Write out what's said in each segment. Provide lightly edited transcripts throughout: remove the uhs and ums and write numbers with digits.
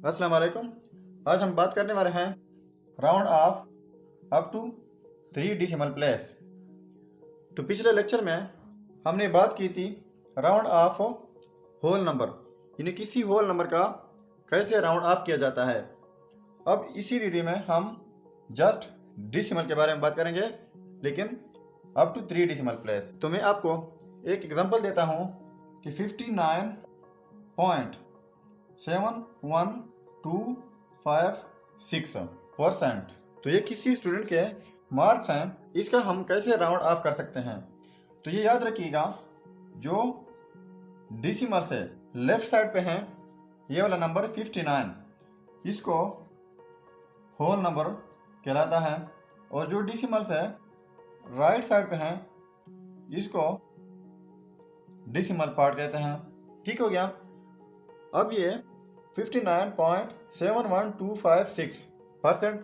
अस्सलाम वालेकुम। आज हम बात करने वाले हैं round off up to 3 decimal place. तो पिछले लेक्चर में हमने बात की थी राउंड ऑफ होल नंबर, यानी किसी होल नंबर का कैसे राउंड ऑफ किया जाता है। अब इसी वीडियो में हम जस्ट डेसिमल के बारे में बात करेंगे, लेकिन अप टू 3 डेसिमल प्लेस। तो मैं आपको एक एग्जांपल देता हूँ कि 59.7125 तो ये किसी स्टूडेंट के मार्क्स हैं, इसका हम कैसे राउंड ऑफ कर सकते हैं। तो ये याद रखिएगा, जो डेसिमल से लेफ्ट साइड पे है ये वाला नंबर 59, इसको होल नंबर कहलाता है, और जो डेसिमल से राइट साइड पे है इसको डेसिमल पार्ट कहते हैं। ठीक हो गया। अब ये 59.71256%,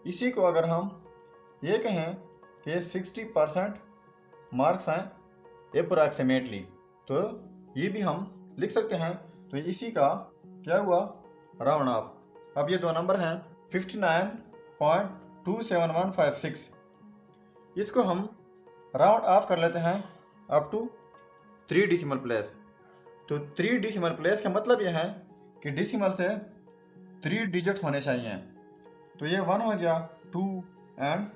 इसी को अगर हम ये कहें कि 60% मार्क्स हैं अप्रोक्सीमेटली, तो ये भी हम लिख सकते हैं। तो इसी का क्या हुआ, राउंड ऑफ। अब ये दो नंबर हैं 59.27156, इसको हम राउंड ऑफ कर लेते हैं अप टू 3 डेसिमल प्लेस। तो 3 डेसिमल प्लेस का मतलब यह है कि डेसिमल से 3 डिजिट होने चाहिए। तो ये 1 हो गया, 2 एंड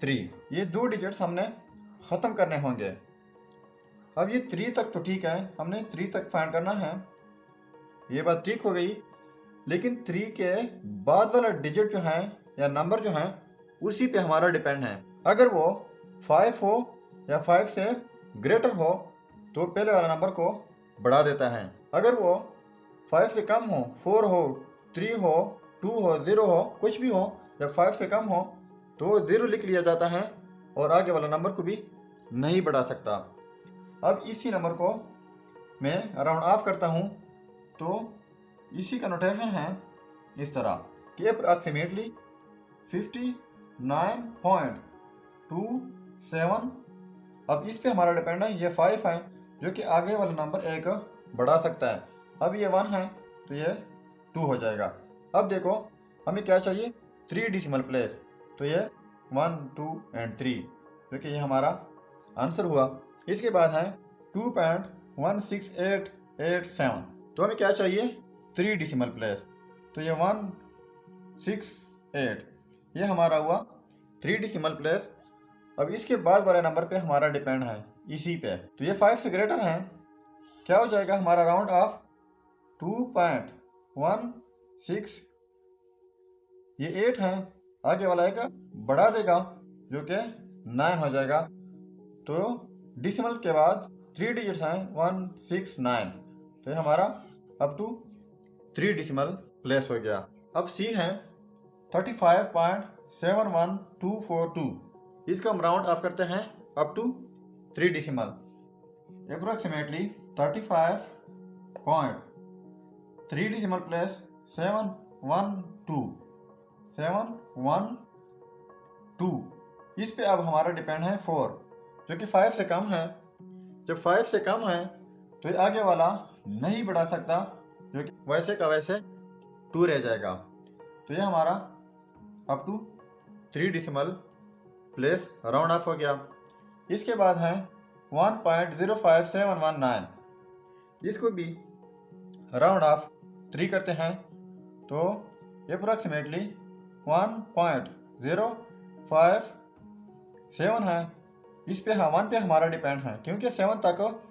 3, ये 2 डिजिट्स हमने ख़त्म करने होंगे। अब ये 3 तक तो ठीक है, हमने 3 तक फाइंड करना है, ये बात ठीक हो गई। लेकिन 3 के बाद वाला डिजिट जो है या नंबर जो है उसी पे हमारा डिपेंड है। अगर वो 5 हो या 5 से ग्रेटर हो तो पहले वाला नंबर को बढ़ा देता है। अगर वो 5 से कम हो, 4 हो, 3 हो, 2 हो, 0 हो, कुछ भी हो, या 5 से कम हो तो 0 लिख लिया जाता है और आगे वाला नंबर को भी नहीं बढ़ा सकता। अब इसी नंबर को मैं राउंड ऑफ करता हूँ, तो इसी का नोटेशन है इस तरह कि अप्रॉक्सीमेटली 59.27। अब इस पे हमारा डिपेंड है, ये 5 है जो कि आगे वाला नंबर एक बढ़ा सकता है। अब ये 1 है तो ये 2 हो जाएगा। अब देखो हमें क्या चाहिए, 3 डेसिमल प्लेस, तो ये 1, 2 एंड 3, जो कि ये हमारा आंसर हुआ। इसके बाद है 2.16887, तो हमें क्या चाहिए, 3 डेसिमल प्लेस, तो ये 168, ये हमारा हुआ 3 डेसिमल प्लेस। अब इसके बाद वाले नंबर पे हमारा डिपेंड है इसी पे, तो ये 5 से ग्रेटर है, क्या हो जाएगा हमारा राउंड ऑफ 2.16, ये 8 है, आगे वाला एक बढ़ा देगा जो कि 9 हो जाएगा। तो डेसिमल के बाद 3 डिजिट्स हैं 169, तो ये हमारा अप टू 3 डेसिमल प्लेस हो गया। अब सी है 35.71242, इसको हम राउंड ऑफ करते हैं up to 3 decimal, approximately 35.3 decimal place 712। इस पे अब हमारा डिपेंड है 4, जो कि 5 से कम है। जब 5 से कम है तो ये आगे वाला नहीं बढ़ा सकता, जो कि वैसे का वैसे 2 रह जाएगा। तो ये हमारा up to 3 decimal place round off हो गया। इसके बाद है 1.05719, इसको भी राउंड ऑफ 3 करते हैं, तो अप्रोक्सीमेटली 1.057 है। इस पे 1 पे हमारा डिपेंड है, क्योंकि 7 तक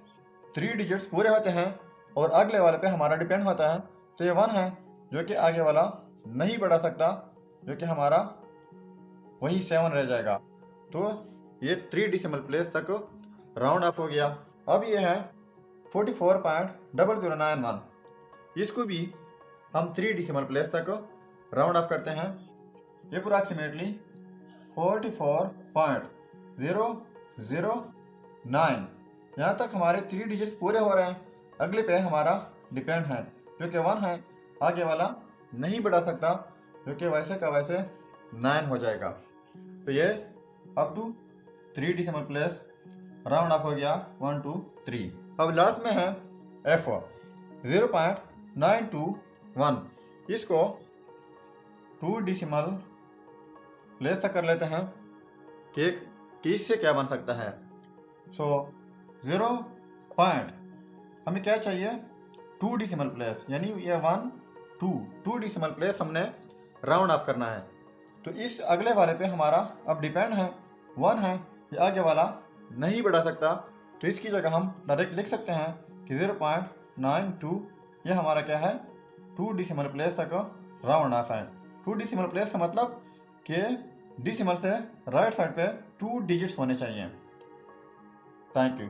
3 डिजिट्स पूरे होते हैं और अगले वाले पे हमारा डिपेंड होता है। तो ये 1 है जो कि आगे वाला नहीं बढ़ा सकता, जो कि हमारा वही 7 रह जाएगा। तो ये 3 डेसिमल प्लेस तक राउंड ऑफ हो गया। अब ये है 44.0091, इसको भी हम 3 डेसिमल प्लेस तक राउंड ऑफ करते हैं, अप्रोक्सीमेटली 44.009। यहाँ तक हमारे 3 डिजिट्स पूरे हो रहे हैं, अगले पे हमारा डिपेंड है जो कि 1 है, आगे वाला नहीं बढ़ा सकता, जो कि वैसे का वैसे 9 हो जाएगा। तो ये up to 3 decimal place round off हो गया 1 2 3। अब लास्ट में है F 0.921, इसको 2 डेसिमल प्लेस तक कर लेते हैं कि 30 से क्या बन सकता है। सो 0 पॉइंट हमें क्या चाहिए 2 डेसिमल प्लेस, यानी ये 1 2 डेसिमल प्लेस हमने राउंड ऑफ करना है। तो इस अगले वाले पे हमारा अब डिपेंड है 1 है, ये आगे वाला नहीं बढ़ा सकता, तो इसकी जगह हम डायरेक्ट लिख सकते हैं कि 0.92 ये हमारा क्या है 2 डेसिमल प्लेस तक राउंड ऑफ है। 2 डेसिमल प्लेस का मतलब कि डेसिमल से राइट साइड पे 2 डिजिट्स होने चाहिए। Thank you.